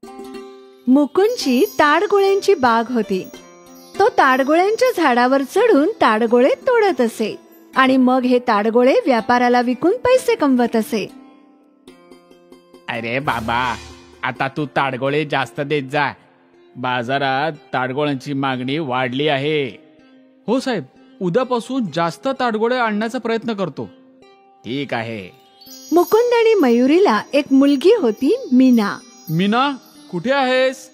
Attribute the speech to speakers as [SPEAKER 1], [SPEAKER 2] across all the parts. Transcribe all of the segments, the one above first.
[SPEAKER 1] मुकुंदची ताडगोळ्यांची बाग होती. तो ताडगोळ्यांच्या झाडावर चढून ताडगोळे तोडत असे आणि मग हे ताडगोळे व्यापाराला विकून पैसे कमवत असे.
[SPEAKER 2] अरे बाबा, आता तू ताडगोळे जास्त देत जा. बाजारात ताडगोळ्यांची मागणी वाढली आहे.
[SPEAKER 3] हो साहेब, उद्यापासून जास्त ताडगोळे आणण्याचा प्रयत्न करतो.
[SPEAKER 2] ठीक आहे.
[SPEAKER 1] मुकुंद आणि मयुरीला एक मुलगी होती, मीना.
[SPEAKER 3] मीना, कुठे आहेस?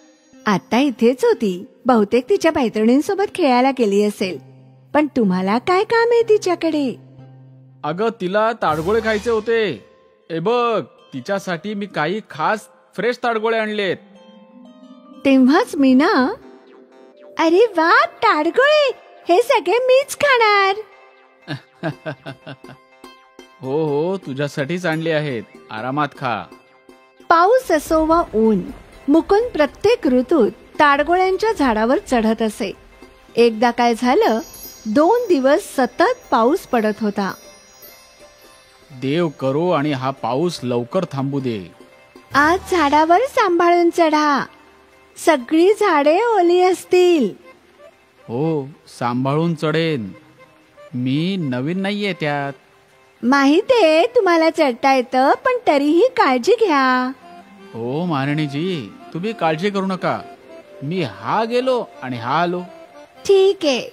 [SPEAKER 1] आता इथेच होती. बहुतेक तिच्या मैत्रिणींसोबत खेळायला गेली असेल. पण तुम्हाला काय काम आहे तिच्याकडे?
[SPEAKER 3] अगं, तिला ताडगोळे खायचे होते. ए बघ, तिच्यासाठी मी काही खास फ्रेश ताडगोळे आणलेत.
[SPEAKER 1] तेव्हाच मीना, अरे वा, ताडगोळे, हे सगळे मीच खाणार.
[SPEAKER 3] हो हो, तुझ्यासाठीच आणले आहेत. आरामात खा.
[SPEAKER 1] पाऊस असो वा ऊन, मुकुंद प्रत्येक ऋतूत ताडगोळ्यांच्या झाडावर चढत असे. एकदा काय झालं, 2 दिवस सतत पाऊस पडत होता.
[SPEAKER 3] देव करो आणि हा पाऊस लवकर थांबू दे.
[SPEAKER 1] आज झाडावर सांभाळून चढा. सगळी झाडे ओली असतील.
[SPEAKER 3] हो, सांभाळून चढेन. मी नवीन नाहीये त्यात.
[SPEAKER 1] माहितीये तुम्हाला चढता येतं, पण तरीही काळजी घ्या.
[SPEAKER 3] हो महाराणीजी, तुम्ही काळजी करू नका. मी हा गेलो आणि हा आलो.
[SPEAKER 1] ठीक आहे.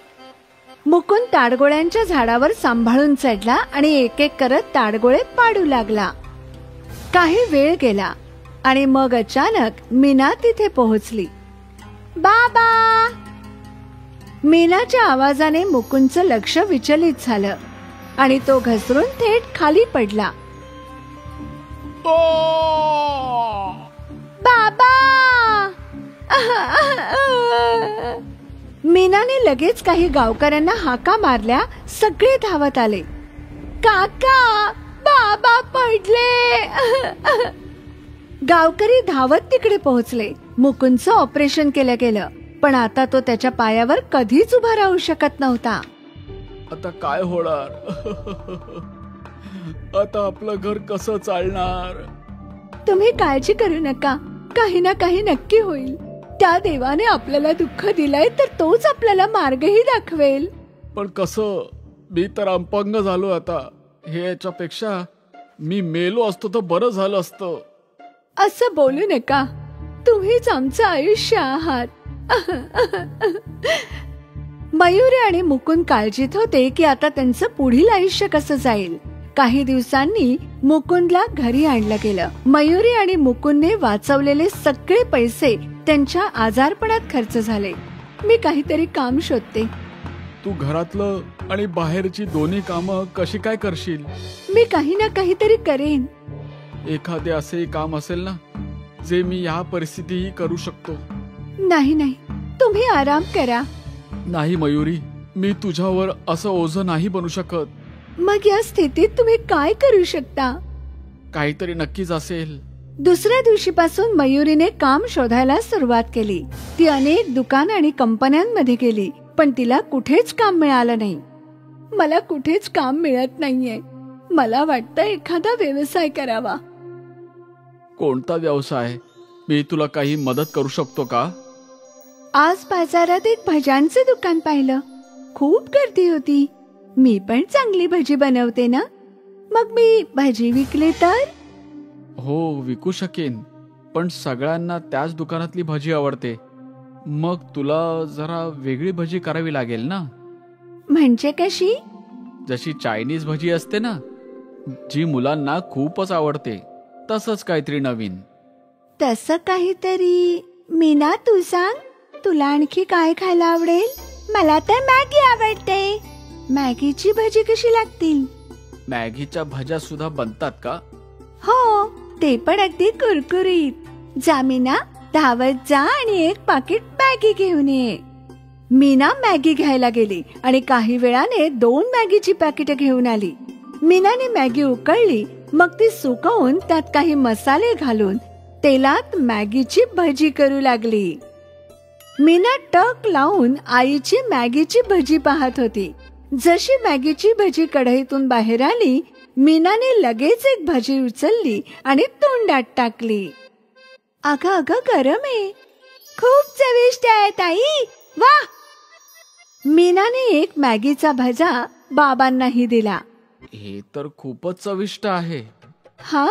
[SPEAKER 1] मुकुंद ताडगोळ्यांच्या झाडावर सांभाळून चढला आणि एक एक करत ताडगोळे पाडू लागला. काही वेळ गेला आणि मग अचानक मीना तिथे पोहोचली. बाबा! मीनाच्या आवाजाने मुकुंदचं लक्ष विचलित झालं आणि तो घसरून थेट खाली पडला. बाबा! मीनाने लगेच काही गावकऱ्यांना हाका मारल्या. सगळे धावत आले. काका, बाबा पडले. गावकरी धावत तिकडे पोहोचले. मुकुंदचं ऑपरेशन केलं गेलं, पण आता तो त्याच्या पायावर कधीच उभा राहू शकत नव्हता.
[SPEAKER 3] आता काय होणार? आता आपलं घर कसं चालणार?
[SPEAKER 1] तुम्ही काळजी करू नका. काही ना काही नक्की होईल. त्या देवाने आपल्याला दुःख दिलंय, तर तोच आपल्याला मार्गही दाखवेल.
[SPEAKER 3] पण कसं? मी तर अपंग झालो आता. हे याच्यापेक्षा मी मेलो असतो तर बरं झालं असतं.
[SPEAKER 1] असं बोलू नका. तुम्हीच आमचं आयुष्य आहात. मयुरी आणि मुकुंद काळजीत होते की आता त्यांचं पुढील आयुष्य कसं जाईल. काही दिवसांनी मुकुंदला घरी आणलं गेलं. मयुरी आणि मुकुंदने वाचवलेले सगळे पैसे त्यांच्या आजारपणात खर्च झाले. मी काहीतरी काम शोधते.
[SPEAKER 3] तू घरातलं आणि बाहेरची दोन्ही कामं कशी काय करशील?
[SPEAKER 1] मी काही ना काहीतरी करेन.
[SPEAKER 3] एखादे असे काम असेल ना, जे मी या परिस्थितीही करू शकतो.
[SPEAKER 1] नाही नाही, तुम्ही आराम करा.
[SPEAKER 3] नाही मयुरी, मी तुझ्यावर असं ओझं नाही बनू शकत.
[SPEAKER 1] मग या स्थितीत तुम्ही काय करू शकता?
[SPEAKER 3] काहीतरी नक्कीच असेल.
[SPEAKER 1] दुसऱ्या दिवशीपासून मयुरीने काम शोधायला सुरुवात केली. ती अनेक दुकान आणि कंपन्यांमध्ये गेली, पण तिला कुठेच काम मिळालं नाही. मला कुठेच काम मिळत नाहीये. मला वाटतं एखादा व्यवसाय करावा.
[SPEAKER 3] कोणता व्यवसाय? मी तुला काही मदत करू शकतो का?
[SPEAKER 1] आज बाजारात एक भज्यांचे दुकान पाहिलं. खूप गर्दी होती. मी पण चांगली भजी बनवते ना, मग मी भजी विकली तर?
[SPEAKER 3] हो, विकू शकेन, पण सगळ्यांना त्याच दुकानातली भजी आवडते. मग तुला जरा वेगळी भजी करावी लागेल ना.
[SPEAKER 1] म्हणजे कशी?
[SPEAKER 3] जशी चायनीज भजी असते ना, जी मुलांना खूपच आवडते, तसंच काहीतरी नवीन.
[SPEAKER 1] तसं काहीतरी. मीना, तू सांग, तुला आणखी काय खायला आवडेल? मला तर मॅगी आवडते. मॅगीची भजी कशी लागतील?
[SPEAKER 3] मॅगीच्या भज्या सुद्धा बनतात का?
[SPEAKER 1] हो, ते पण अगदी कुरकुरीत. जा मीना, धावत जा आणि एक पाकिट मॅगी घेऊन ये. मीना मॅगी घ्यायला गेली आणि काही वेळाने 2 मॅगीची पॅकेट घेऊन आली. मीनाने मॅगी उकळली, मग ती सुकवून त्यात काही मसाले घालून तेलात मॅगीची भजी करू लागली. मीना टक लावून आईची मॅगीची भजी पाहत होती. जशी मॅगीची भजी कढईतून बाहेर आली, मीनाने लगेच एक भजी उचलली आणि तोंडात टाकली. अगं अगं गरम आहे, खूप चविष्ट आहे ताई, वा. मीनाने एक मॅगीचा भजा बाबांनाही दिला.
[SPEAKER 3] हे तर खूपच चविष्ट आहे.
[SPEAKER 1] हा,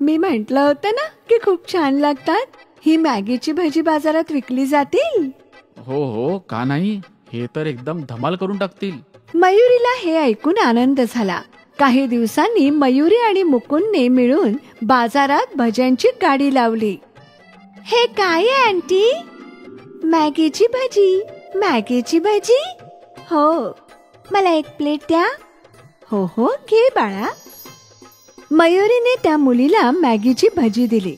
[SPEAKER 1] मी म्हंटल होतं ना की खूप छान लागतात. ही मॅगीची भजी बाजारात विकली जातील.
[SPEAKER 3] हो हो, का नाही, हे तर एकदम धमाल करून टाकतील.
[SPEAKER 1] मयुरीला हे ऐकून आनंद झाला. काही दिवसांनी मयुरी आणि मुकुंदने मिळून बाजारात भज्यांची गाडी लावली. हे काय आहे आंटी? मॅगीची भजी. मॅगीची भजी? हो. मला एक प्लेट द्या. हो हो, घे बाळा. मयुरीने त्या मुलीला मॅगीची भजी दिली.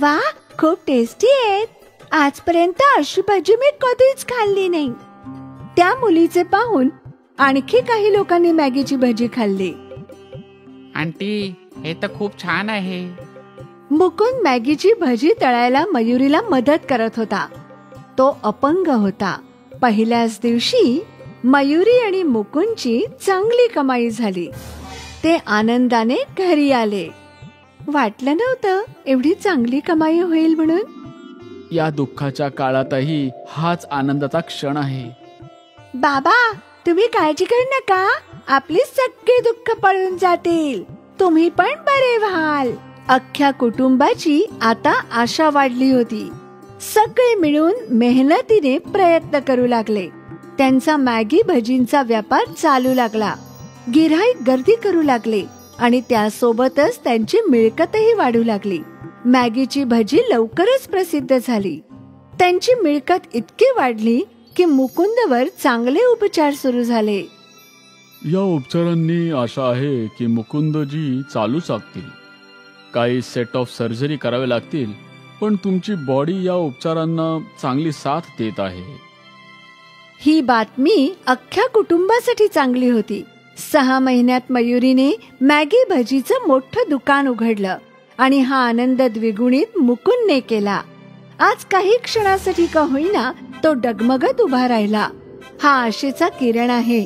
[SPEAKER 1] वा, खूप टेस्टी आहेत. आजपर्यंत अशी भजी मी कधीच खाल्ली नाही. त्या मुलीचे पाहून आणखी काही लोकांनी मॅगीची भजी खाल्ली.
[SPEAKER 2] आंटी, हे तर खूप छान आहे.
[SPEAKER 1] मुकुंद मॅगीची भजी तळायला मयुरीला मदत करत होता. तो अपंग होता. पहिल्याच दिवशी मयुरी आणि मुकुंदची चांगली कमाई झाली. ते आनंदाने घरी आले. वाटलं नव्हतं एवढी चांगली कमाई होईल म्हणून.
[SPEAKER 3] या दुःखाच्या काळातही हाच आनंदाचा क्षण आहे.
[SPEAKER 1] बाबा, तुम्ही काळजी करू नका. आपली सगळी दुःख पळून जातील. तुम्ही पण बरे व्हाल. अख्ख्या कुटुंबाची आता आशा वाढली होती. सगळे मिळून मेहनतीने प्रयत्न करू लागले. त्यांचा मॅगी भजींचा व्यापार चालू लागला. गिऱ्हाईक गर्दी करू लागले आणि त्यासोबतच त्यांची मिळकतही वाढू लागली. मॅगीची भजी लवकरच प्रसिद्ध झाली. त्यांची मिळकत इतकी वाढली की मुकुंदवर चांगले उपचार सुरू झाले.
[SPEAKER 3] या उपचारांनी आशा आहे की मुकुंदजी चालू शकतील. काही सेट ऑफ सर्जरी करावे लागतील, पण तुमची बॉडी या उपचारांना चांगली साथ देत आहे.
[SPEAKER 1] ही बातमी अख्ख्या कुटुंबासाठी चांगली होती. 6 महिन्यात मयुरीने मॅगी भजीचं मोठं दुकान उघडलं आणि हा आनंद द्विगुणित मुकुंदने केला. आज काही क्षणासाठी का होईना तो डगमगत उभा राहिला. हा आशेचा किरण आहे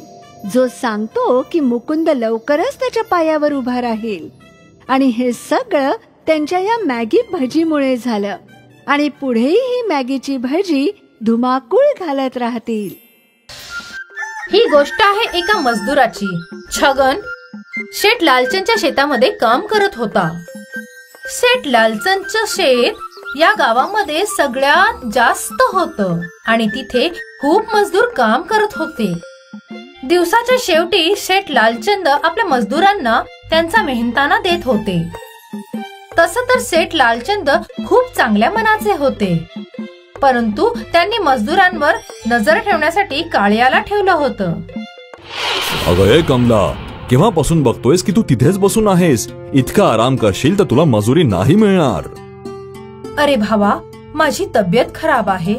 [SPEAKER 1] जो सांगतो की मुकुंद लवकरच त्याच्या पायावर उभा राहील. आणि हे सगळं त्यांच्या या मॅगी भजीमुळे झालं. आणि पुढेही ही मॅगीची भजी धुमाकूळ घालत राहतील.
[SPEAKER 4] ही गोष्ट आहे एका मजदुराची. छगन शेठ लालचंदच्या शेतामध्ये काम करत होता. शेठ लालचंदचं शेत या गावामध्ये सगळ्यात जास्त होतं आणि तिथे खूप मजदूर काम करत होते. दिवसाच्या शेवटी शेठ लालचंद आपल्या मजदुरांना त्यांचा मेहनताना देत होते. तसं तर शेठ लालचंद खूप चांगल्या मनाचे होते, परंतु त्यांनी मजदुरांवर नजर ठेवण्यासाठी काळ्याला ठेवलं होतं.
[SPEAKER 5] अगं कमला, केव्हापासून बघतोयस की तू तिथेच बसून आहेस? इतका आराम करशील तर तुला मजुरी नाही मिळणार.
[SPEAKER 4] अरे भावा, माझी तब्येत खराब आहे.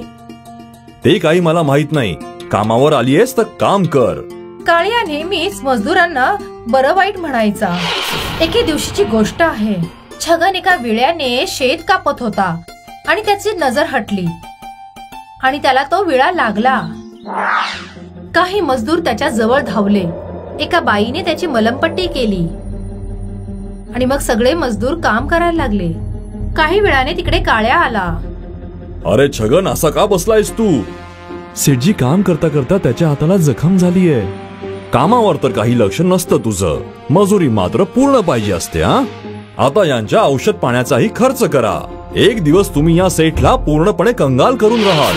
[SPEAKER 5] ते काही मला माहित नाही. कामावर आलीयस तर काम कर.
[SPEAKER 4] काळ्या नेहमीच मजदुरांना बरं वाईट म्हणायचा. एके दिवशीची गोष्ट आहे. छगन एका विळ्याने शेत कापत होता आणि त्याची नजर हटली आणि त्याला तो विळा लागला. काही मजदूर त्याच्या जवळ धावले. एका बाईने त्याची मलमपट्टी केली आणि मग सगळे मजदूर काम करायला लागले. काही वेळाने तिकडे काळ्या आला.
[SPEAKER 5] अरे छगन, असा का बसलायस तू? सेठजी काम करता करता त्याच्या हाताला जखम झालीये. कामावर तर काही लक्ष नसतं तुझं, मजुरी मात्र पूर्ण पाहिजे असते. आता यांच्या औषध पाण्याचाही खर्च करा. एक दिवस तुम्ही या सेठला पूर्णपणे कंगाल करून राहाल.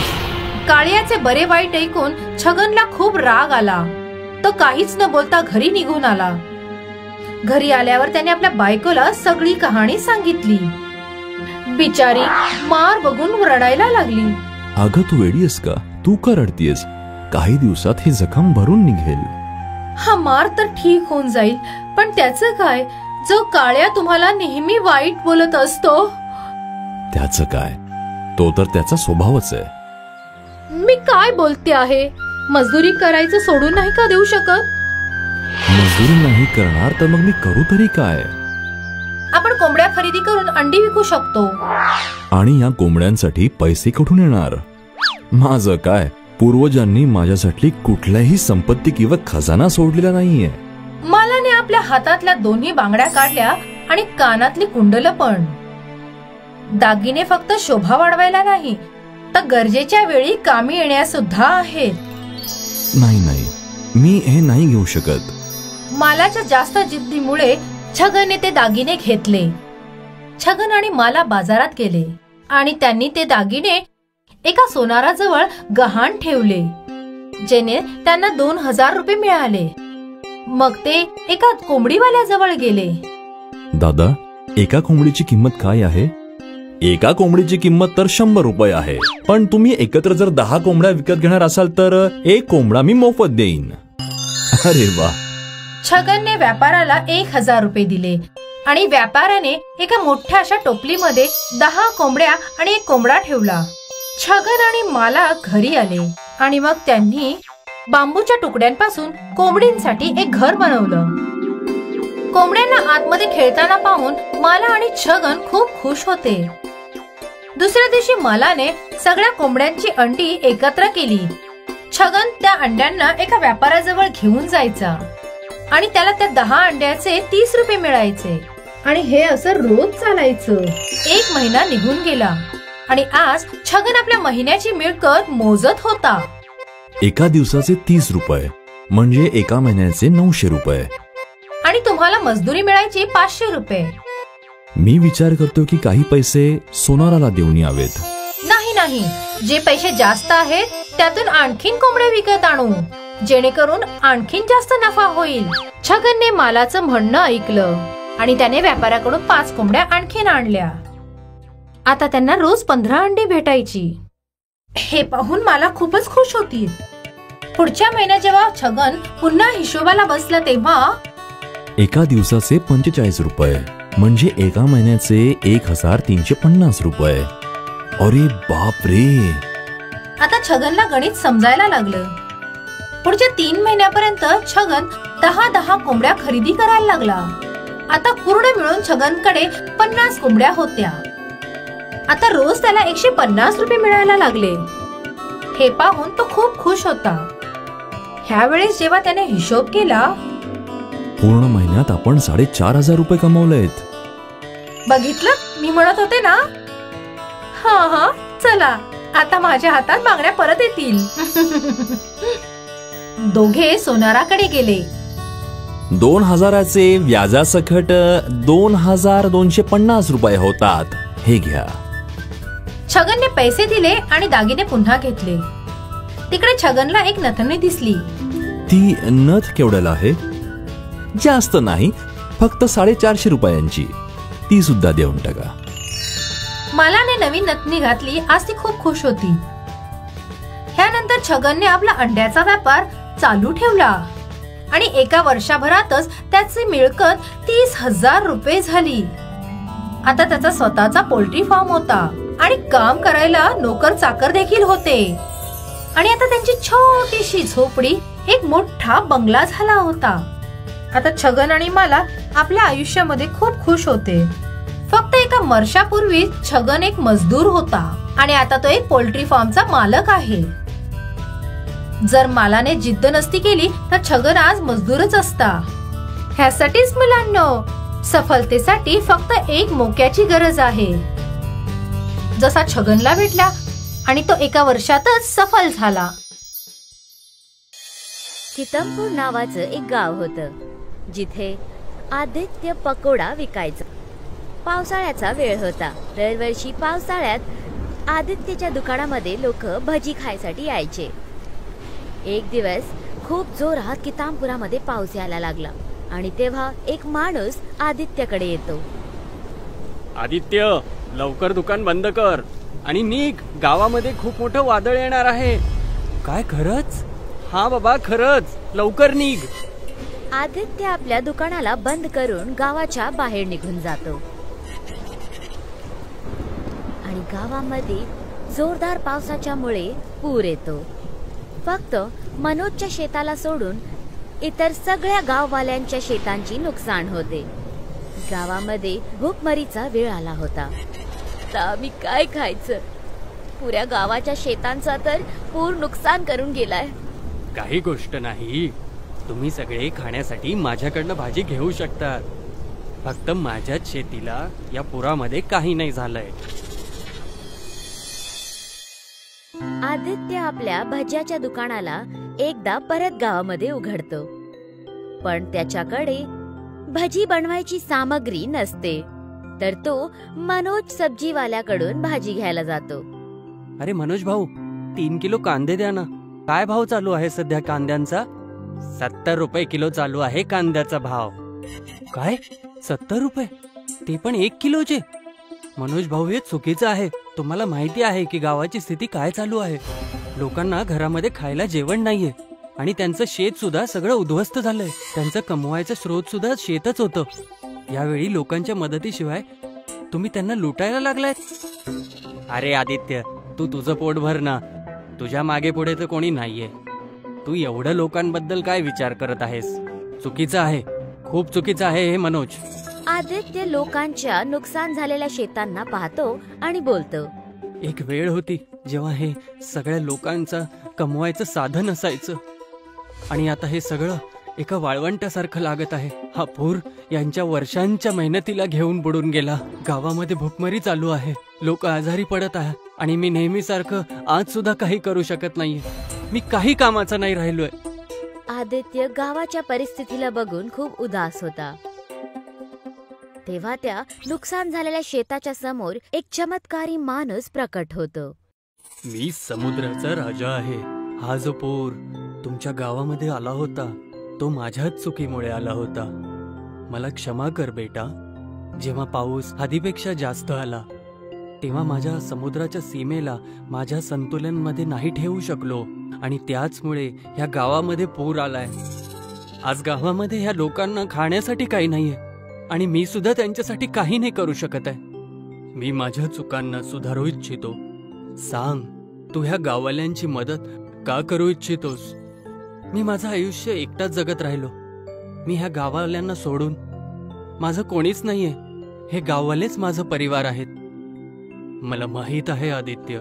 [SPEAKER 4] काळ्याचे बरे वाईट ऐकून छगनला खूप राग आला. तो काहीच न बोलता घरी निघून आला. घरी आल्यावर त्याने आपल्या बायकोला सगळी कहाणी सांगितली. बिचारी मार बघून रडायला लागली.
[SPEAKER 5] अगं तू वेडी आहेस का? तू का रडतीयस? काही दिवसात ही जखम भरून निघेल.
[SPEAKER 4] हा मार तर ठीक होऊन जाईल, पण त्याचं काय? जो काळ्या तुम्हाला नेहमी वाईट बोलत असतो.
[SPEAKER 5] त्याचं काय? तो तर त्याचा स्वभावच आहे.
[SPEAKER 4] मी काय बोलते आहे? मजदुरी करायचं सोडून नाही का देऊ शकत?
[SPEAKER 5] मजदुरी नाही करणार तर मग मी करू तरी काय?
[SPEAKER 4] आपण कोंबड्या खरेदी करून अंडी विकू शकतो.
[SPEAKER 5] आणि या कोंबड्यांसाठी पैसे कुठून येणार? माझं काय, पूर्वजांनी माझ्यासाठी कुठल्याही संपत्ती किंवा खजाना सोडलेला नाहीये.
[SPEAKER 4] मालाने आपल्या हातातल्या दोन्ही बांगड्या काढल्या आणि कानातली कुंडल पण. दागिने फक्त शोभा वाढवायला नाही, तर गरजेच्या वेळी कामी येण्यास सुद्धा आहेत.
[SPEAKER 5] नाही, मी हे नाही घेऊ शकत.
[SPEAKER 4] मालाच्या जास्त जिद्दीमुळे छगनने ते दागिने घेतले. छगन आणि माला बाजारात गेले आणि त्यांनी ते दागिने एका सोनाराजवळ गहाण ठेवले, जेणे त्यांना 2000 रुपये मिळाले. मग ते एका कोंबडीवाल्याजवळ गेले.
[SPEAKER 5] दादा, एका कोंबडीची किंमत काय आहे? एका कोंबडीची किंमत तर 100 रुपये आहे, पण तुम्ही एकत्र जर 10 कोंबड्या विकत घेणार असाल तर एक कोंबडा मी मोफत देईन. अरे वा.
[SPEAKER 4] छगनने व्यापाराला 1000 रुपये दिले आणि व्यापाऱ्याने एका मोठ्या अशा टोपलीमध्ये 10 कोंबड्या आणि एक कोंबडा ठेवला. छगन आणि माला घरी आले आणि मग त्यांनी बांबूच्या तुकड्यांपासून कोंबडींसाठी एक घर बनवलं. कोंबड्यांना आतमध्ये खेळताना पाहून माला आणि छगन खूप खुश होते. दुसऱ्या दिवशी मालाने सगळ्या कोंबड्यांची अंडी एकत्र केली. छगन त्या अंड्यांना एका व्यापाऱ्याजवळ घेऊन जायचा आणि त्याला त्या 10 अंड्याचे 30 रुपये मिळायचे आणि हे असं रोज चालायचं. 1 महिना निघून गेला आणि आज छगन आपल्या महिन्याची मिळकत मोजत होता.
[SPEAKER 5] एका दिवसाचे 30 रुपये म्हणजे एका महिन्याचे 900 रुपये
[SPEAKER 4] आणि तुम्हाला मजदुरी मिळायची 500 रुपये.
[SPEAKER 5] मी विचार करतो की काही पैसे सोनाराला देऊन यावेत.
[SPEAKER 4] नाही, जे पैसे जास्त आहेत त्यातून आणखीन कोंबड्या विकत आणू, जेणेकरून आणखीन जास्त नफा होईल. छगनने मालाचं म्हणणं ऐकलं आणि त्याने व्यापाऱ्याकडून 5 कोंबड्या आणखीन आणल्या. आता त्यांना रोज 15 अंडी भेटायची. हे पाहून मला खूपच खुश होती. पुढच्या महिन्यात जेव्हा छगन पुन्हा हिशोबाला बसला तेव्हा
[SPEAKER 5] एका दिवसाचे 45 रुपये म्हणजे एका महिन्याचे 1350 रुपये. अरे बाप रे.
[SPEAKER 4] आता छगनला गणित समजायला लागलं. पुढच्या 3 महिन्यापर्यंत छगन 10 कोंबड्या खरेदी करायला लागला. आता पूर्ण मिळून छगनकडे 50 कोंबड्या होत्या. आता रोज त्याला 150 रुपये मिळायला लागले. हे पाहून तो खूप खुश होता. ह्यावेळेस जेव्हा त्याने हिशोब केला,
[SPEAKER 5] पूर्ण महिन्यात आपण 4500 रुपये कमावलेत.
[SPEAKER 4] बघितलं, मी म्हणत होते ना. हा, चला आता माझ्या हातात मागण्या परत येतील. दोघे सोनाराकडे गेले.
[SPEAKER 5] 2000चे व्याजासकट 2250 रुपये होतात. हे घ्या.
[SPEAKER 4] छगनने पैसे दिले आणि दागिने पुन्हा घेतले. तिकडे छगनला एक नथनी दिसली.
[SPEAKER 5] ती नथ केवढ्याला आहे? जास्त नाही, फक्त 450 रुपयांची. ती सुद्धा देऊन टाका.
[SPEAKER 4] मालाने नवीन नथनी घातली. आज ती खूप खुश होती. ह्यानंतर छगनने आपला अंड्याचा व्यापार चालू ठेवला आणि एका वर्षभरातच त्याची मिळकत 30,000 रुपये झाली. आता त्याचा स्वतःचा पोल्ट्री फार्म होता आणि काम करायला नोकर चाकर देखील होते. आणि आता त्यांची छोटीशी झोपडी एक मोठा बंगला झाला होता. आता छगन आणि माला आपल्या आयुष्यामध्ये खूप खुश होते. फक्त एका वर्षापूर्वी छगन एक मजदूर होता आणि आता तो एक पोल्ट्री फार्मचा मालक आहे. जर मालाने जिद्द नसती केली तर छगन आज मजदूरच असता. ह्यासाठीच मुलांनो, सफलतेसाठी फक्त एक मोक्याची गरज आहे, जसा छगनला भेटला आणि तो एका वर्षातच सफल झाला.
[SPEAKER 6] चितमपूर नावाचं एक गाव होतं, जिथे आदित्य पकोडा विकायचा. पावसाळ्याचा वेळ होता. दरवर्षी पावसाळ्यात आदित्यच्या दुकानामध्ये लोक भजी खायसाठी यायचे. एक दिवस खूप जोरात कितामपुरामध्ये पाऊस यायला लागला आणि तेव्हा एक माणूस आदित्यकडे येतो.
[SPEAKER 7] आदित्य, लवकर दुकान बंद कर आणि निघ. गावामध्ये खूप मोठं वादळ येणार आहे. काय, खरंच? हा बाबा, खरंच. लवकर निघ.
[SPEAKER 6] आदित्य आपल्या दुकानाला बंद करून गावाच्या बाहेर निघून जातो आणि गावामध्ये जोरदार पावसाच्यामुळे पूर येतो. फक्त मनोजच्या शेताला सोडून इतर सगळ्या गाववाल्यांच्या शेतांची नुकसान होते. गावामध्ये भूकमरीचा वेळ आला होता. तर आम्ही काय खायचं? पुऱ्या गावाच्या शेतांचा तर पूर नुकसान करून गेलाय.
[SPEAKER 7] काही गोष्ट नाही, तुम्ही सगळे खाण्यासाठी माझ्याकडनं भाजी घेऊ शकतात. फक्त माझ्याच शेतीला या पुरामध्ये काही नाही झालंय.
[SPEAKER 6] आदित्य आपल्या भज्याच्या दुकानाला एकदा परत गावामध्ये उघडतो, पण त्याच्याकडे भजी बनवायची सामग्री नसते. तर तो मनोज सब्जीवाल्याकडून भाजी घ्यायला जातो.
[SPEAKER 7] अरे मनोज भाऊ, 3 किलो कांदे द्या ना. काय भाव चालू आहे सध्या कांद्यांचा? 70 रुपये किलो चालू आहे कांद्याचा भाव. काय 70 रुपये? ते पण 1 किलोचे? मनोज भाऊ, हे चुकीचं आहे. तुम्हाला माहिती आहे की गावाची स्थिती काय चालू आहे. लोकांना घरामध्ये खायला जेवण नाहीये आणि त्यांचं शेत सुद्धा सगळं उद्ध्वस्त झालंय. त्यांचं कमवायचं स्रोत सुद्धा शेतच होतं. यावेळी लोकांच्या मदतीशिवाय तुम्ही त्यांना लुटायला लागलायत. अरे आदित्य, तू तुझं पोट भर ना. तुझ्या मागे पुढे तर कोणी नाहीये. तू एवढं लोकांबद्दल काय विचार करत आहेस? चुकीचं आहे, खूप चुकीचं आहे हे मनोज.
[SPEAKER 6] आदित्य लोकांच्या नुकसान झालेल्या शेतांना पाहतो आणि बोलतो,
[SPEAKER 7] एक वेळ होती जेव्हा हे सगळ्या लोकांचं कमवायचं साधन असायचं आणि आता हे सगळं एका वाळवंटासारखं लागत आहे. हा पूर यांच्या वर्षांच्या मेहनतीला घेऊन बुडून गेला. गावामध्ये भूकमारी चालू आहे, लोक आजारी पडत आहेत आणि मी नेहमीसारखं आज सुद्धा काही करू शकत नाहीये. मी काही कामाचा नाही राहिलोय.
[SPEAKER 6] आदित्य गावाच्या परिस्थितीला बघून खूप उदास होता. तेव्हा त्या नुकसान झालेल्या शेताच्या समोर एक चमत्कारी माणूस प्रकट होतो.
[SPEAKER 7] मी समुद्राचा राजा आहे. हा जो पूर तुमच्या गावामध्ये आला होता तो माझ्याच चुकीमुळे आला होता. मला क्षमा कर बेटा. जेव्हा पाऊस हदीपेक्षा जास्त आला तेव्हा माझ्या समुद्राच्या सीमेला माझ्या संतुलनमध्ये नाही ठेवू शकलो आणि त्याचमुळे ह्या गावामध्ये पूर आलाय. आज गावामध्ये ह्या लोकांना खाण्यासाठी काही नाहीये आणि मी सुद्धा त्यांच्यासाठी काही नाही करू शकत आहे. मी माझ्या चुकांना सुधारू इच्छितो. सांग, तू ह्या गाववाल्यांची मदत का करू इच्छितोस? मी माझं आयुष्य एकटाच जगत राहिलो. मी ह्या गाववाल्यांना सोडून, माझं कोणीच नाहीये. हे गाववालेच माझं परिवार आहेत. मला माहित आहे आदित्य,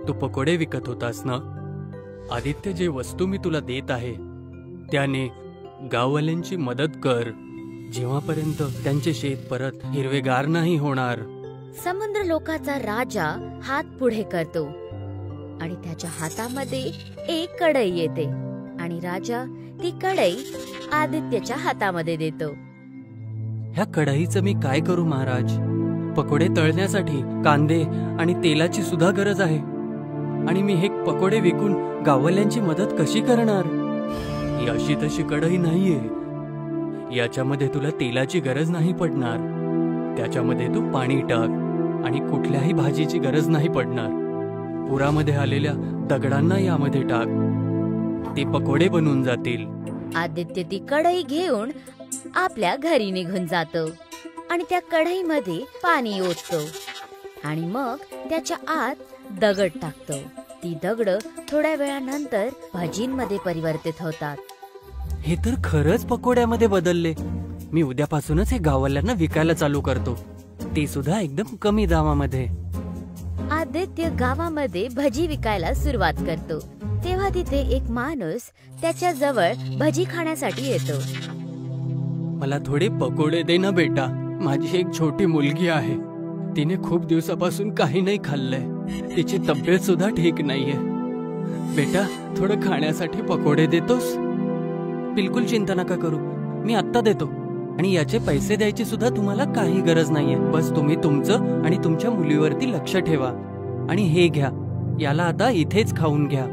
[SPEAKER 7] तू पकोडे विकत होतास ना? आदित्य, जे वस्तू मी तुला देत आहे त्याने गाववाल्यांची मदत कर, जेव्हापर्यंत त्यांचे शेत परत हिरवेगार नाही होणार.
[SPEAKER 6] समुद्र लोकाचा राजा हात पुढे करतो आणि त्याच्या हातामध्ये एक कढई येते आणि राजा ती कढई आदित्यच्या हातामध्ये देतो.
[SPEAKER 7] ह्या कढईचं मी काय करू महाराज? पकोडे तळण्यासाठी कांदे आणि तेलाची सुद्धा गरज आहे आणि मी हे पकोडे विकून गाववाल्यांची मदत कशी करणार? ही अशी तशी कढई नाहीये. याच्यामध्ये तुला तेलाची गरज नाही पडणार. त्याच्यामध्ये तू पाणी टाक आणि कुठल्याही भाजीची गरज नाही पडणार. पुरामध्ये आलेल्या दगडांना यामध्ये टाक, ते पकोडे बनून जातील.
[SPEAKER 6] आदित्य ती कढई घेऊन आपल्या घरी निघून जातो आणि त्या कढईमध्ये पाणी ओततो आणि मग त्याच्या आत दगड टाकतो. ती दगड थोड्या वेळानंतर भजींमध्ये परिवर्तित होतात.
[SPEAKER 7] हे तर खरंच पकोड्यामध्ये बदलले. मी उद्यापासूनच हे गाववाल्यांना विकायला चालू करतो, ते सुद्धा एकदम कमी दामामध्ये.
[SPEAKER 6] आदित्य गावामध्ये भजी विकायला सुरुवात करतो. तेव्हा तिथे एक माणूस त्याच्या जवळ भजी खाण्यासाठी येतो.
[SPEAKER 7] मला थोडे पकोडे दे ना बेटा. माझी एक छोटी मुलगी आहे, तिने खूप दिवसापासून काही नाही खाल्लंय. तिची तब्येत सुद्धा ठीक नाहीये. बेटा, थोडं खाण्यासाठी पकोडे देतोस? बिलकुल चिंता नका करू, मी आत्ता देतो. आणि याचे पैसे द्यायची सुद्धा तुम्हाला काही गरज नाहीये. बस तुम्ही तुमचं आणि तुमच्या मुलीवरती लक्ष ठेवा. आणि हे घ्या, याला आता इथेच खाऊन घ्या.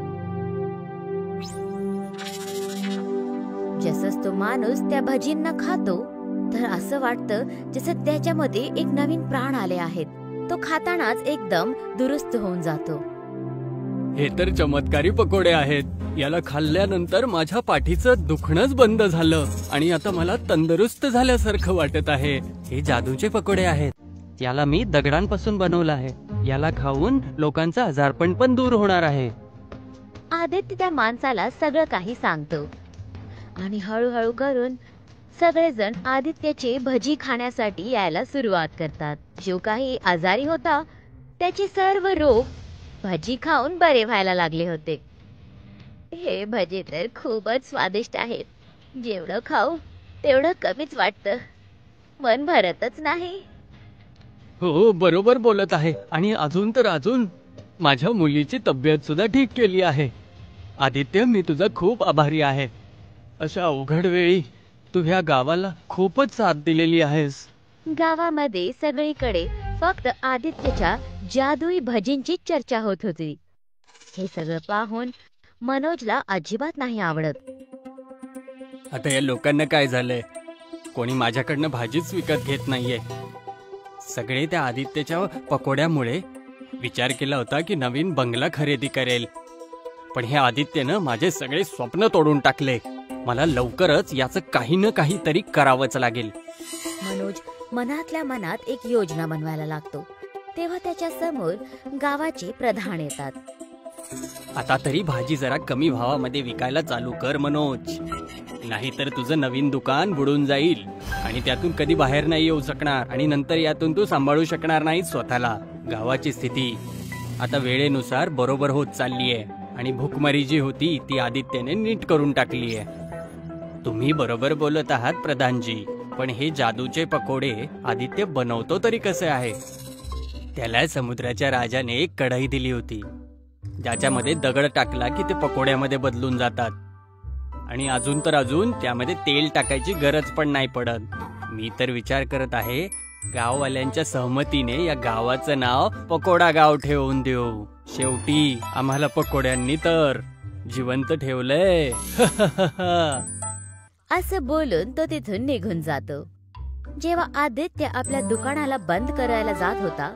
[SPEAKER 6] जसंच तो माणूस त्या भजींना खातो तर असं वाटतं जसं त्याच्यामध्ये एक नवीन प्राण आले आहेत. तो खातानाच एकदम दुरुस्त होऊन जातो.
[SPEAKER 7] हे तर चमत्कारी पकोडे आहेत. याला खाल्ल्यानंतर माझ्या पाठीचं दुखणंच बंद झालं आणि आता मला तंदुरुस्त झाल्यासारखं वाटत आहे. हे जादूचे पकोडे आहेत. याला मी दगडांपासून बनवलं आहे. याला खाऊन लोकांचं आजारपण पण दूर होणार आहे.
[SPEAKER 6] आदित्य त्या माणसाला सगळं काही सांगतो आणि हळूहळू करून सगळेजण आदित्यचे भजी खाण्यासाठी यायला सुरुवात करतात. जो काही आजारी होता त्याचे सर्व रोग भजी खाऊन बरे व्हायला लागले होते. हे भजी तर खूपच स्वादिष्ट आहेत. जेवढं खाऊ तेवढं कमीच वाटतं, मन भरतच नाही.
[SPEAKER 7] हो, बरोबर बोलत आहे. आणि अजून तर अजून माझ्या मुलीची तब्येत सुद्धा ठीक केली आहे. आदित्य, मी तुझा खूप आभारी आहे. अशा अवघड वेळी तू ह्या गावाला खूपच साथ दिलेली आहेस.
[SPEAKER 6] गावामध्ये सगळीकडे फक्त आदित्यच्या जादुई भजींची चर्चा होत होती. हे सगळं पाहून मनोजला अजिबात नाही आवडत.
[SPEAKER 7] आता या लोकांना काय झालंय? कोणी माझ्याकडनं भाजीच विकत घेत नाहीये. सगळे त्या आदित्यच्या पकोड्यामुळे विचार केला होता की नवीन बंगला खरेदी करेल, पण हे आदित्यनं माझे सगळे स्वप्न तोडून टाकले. मला लवकरच याचं काही ना काहीतरी करावंच लागेल.
[SPEAKER 6] मनोज मनातल्या मनात एक योजना बनवायला लागतो. तेव्हा त्याच्या समोर गावाचे प्रधान येतात.
[SPEAKER 7] आता तरी भाजी जरा कमी भावामध्ये विकायला चालू कर मनोज, नाहीतर तुझं नवीन दुकान बुडून जाईल आणि त्यातून कधी बाहेर नाही येऊ शकणार आणि नंतर यातून तू सांभाळू शकणार नाही स्वतःला. गावाची स्थिती आता वेळेनुसार बरोबर होत चाललीये आणि भूकमारी जी होती ती आदित्यने नीट करून टाकलीये. तुम्ही बरोबर बोलत आहात प्रधानजी, पण हे जादूचे पकोडे आदित्य बनवतो तरी कसे आहे? त्याला समुद्राच्या राजाने एक कढई दिली होती, ज्याच्यामध्ये दगड टाकला की ते पकोड्यामध्ये बदलून जातात आणि अजून तर अजून त्यामध्ये तेल टाकायची गरज पण नाही पडत. मी तर विचार करत आहे गाववाल्यांच्या सहमतीने या गावाचं नाव पकोडा गाव ठेवून देऊ. शेवटी आम्हाला पकोड्यांनी तर जिवंत ठेवलंय.
[SPEAKER 6] असं बोलून तो तिथून निघून जातो. जेव्हा आदित्य आपल्या दुकानाला बंद करायला जात होता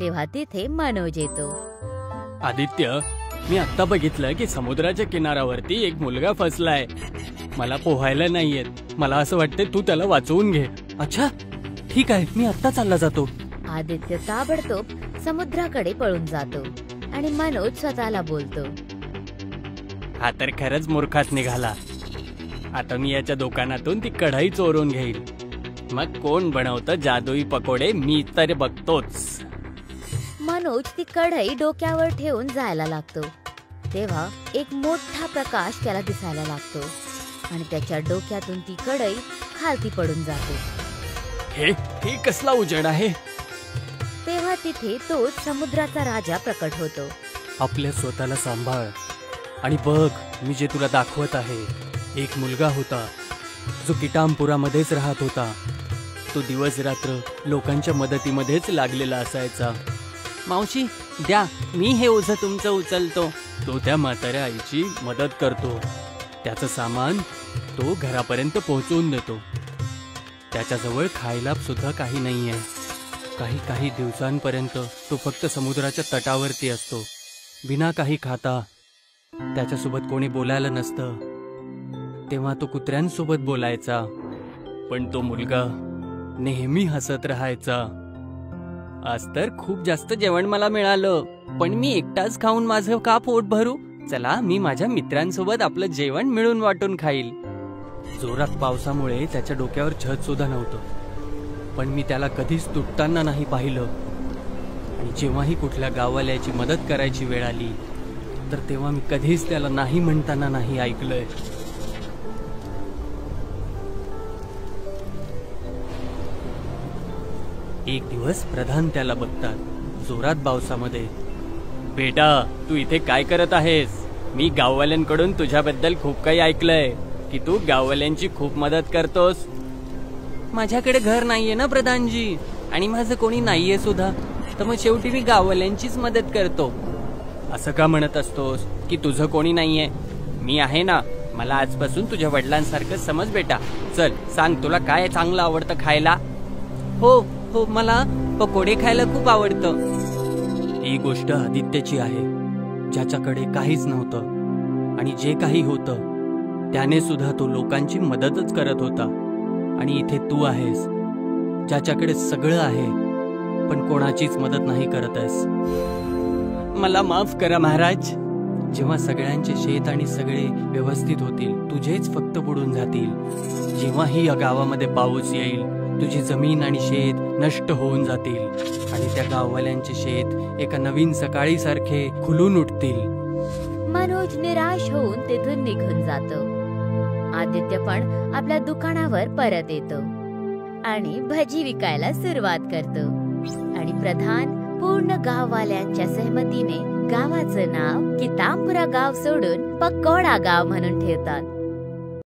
[SPEAKER 6] तेव्हा तिथे मनोज येतो.
[SPEAKER 7] आदित्य, मी आता बघितलं की समुद्राच्या किनाऱ्यावरती एक मुलगा फसलाय. मला पोहायला नाही येत. मला असं वाटतंय तू त्याला वाचवून घे. अच्छा, ठीक आहे, मी आत्ता चालला जातो.
[SPEAKER 6] आदित्य ताबडतोब समुद्राकडे पळून जातो आणि मनोज स्वतःला बोलतो,
[SPEAKER 7] हा तर खरंच मूर्खाच निघाला. आता मी याच्या दुकानातून ती कढई चोरून घेईल. मग कोण बनवतं जादुई पकोडे मी तर बघतोच.
[SPEAKER 6] मनोज ती कढई डोक्यावर ठेवून जायला लागतो. तेव्हा एक मोठा प्रकाश त्याला दिसायला लागतो आणि त्याच्या डोक्यातून ती कढई खालती पडून जाते.
[SPEAKER 7] हे कसला उजेड आहे?
[SPEAKER 6] तेव्हा तिथे तो समुद्राचा राजा प्रकट होतो.
[SPEAKER 7] आपल्या स्वतःला सांभाळ आणि बघ, मी जे तुला दाखवत आहे. एक मुलगा होता जो किटामपुरामध्येच राहत होता. तो दिवस रात्र लोकांच्या मदतीमध्येच लागलेला असायचा. मावशी द्या, मी हे ओझं तुमचं उचलतो. तो त्या म्हाताऱ्या आईची मदत करतो. त्याचं सामान तो घरापर्यंत पोहोचवून देतो. त्याच्याजवळ खायला सुद्धा काही नाहीये. काही दिवसांपर्यंत तो फक्त समुद्राच्या तटावरती असतो, बिना काही खाता. त्याच्यासोबत कोणी बोलायला नसतं. तेव्हा तो कुत्र्यांसोबत बोलायचा, पण तो मुलगा नेहमी हसत राहायचा. आज तर खूप जास्त जेवण मला मिळालं, पण मी एकटाच खाऊन माझं का पोट भरू? चला, मी माझ्या मित्रांसोबत आपलं जेवण मिळून वाटून खाईल. जोरात पावसामुळे त्याच्या डोक्यावर छत सुद्धा नव्हतं, पण मी त्याला कधीच तुटताना नाही पाहिलं. आणि जेव्हाही कुठल्या गाववाल्याची मदत करायची वेळ आली तर तेव्हा मी कधीच त्याला नाही म्हणताना नाही ऐकलंय. एक दिवस प्रधान त्याला बघतात जोरात पावसामध्ये. बेटा, तू इथे काय करत आहेस? मी गाववाल्यांकडून तुझ्याबद्दल खूप काही ऐकलंय की तू गाववाल्यांची खूप मदत करतोस. माझ्याकडे घर नाहीये ना प्रधानजी, आणि माझं कोणी नाहीये सुद्धा, तर मग शेवटी मी गाववाल्यांचीच मदत करतो. असं का म्हणत असतोस की तुझं कोणी नाहीये? मी आहे ना. मला आजपासून तुझ्या वडिलांसारखं समज बेटा. चल सांग, तुला काय चांगलं आवडतं खायला? हो, मला पकोडे खायला खूप आवडतं. ही गोष्ट आदित्यची आहे, ज्याच्याकडे काहीच नव्हतं आणि जे काही होतं त्याने सुद्धा तो लोकांची मदतच करत होता. आणि इथे तू आहेस, ज्याच्याकडे सगळं आहे पण कोणाचीच मदत नाही करत आहेस. मला माफ करा महाराज. जेव्हा सगळ्यांचे शेत आणि सगळे व्यवस्थित होतील, तुझेच फक्त बुडून जातील. जेव्हाही या गावामध्ये पाऊस येईल, तुझी जमीन आणि शेत नष्ट होऊन जातील आणि त्या गाववाल्यांचे शेत एका नवीन सकाळी सारखे खुलून उठतील.
[SPEAKER 6] मनोज निराश होऊन तिथून निघून जातो. आदित्य पण आपल्या दुकानावर परत येतो आणि भजी विकायला सुरुवात करतो. आणि प्रधान पूर्ण गाववाल्यांच्या सहमतीने गावाचं नाव कितांपुरा गाव सोडून पकोडा गाव म्हणून ठेवतात.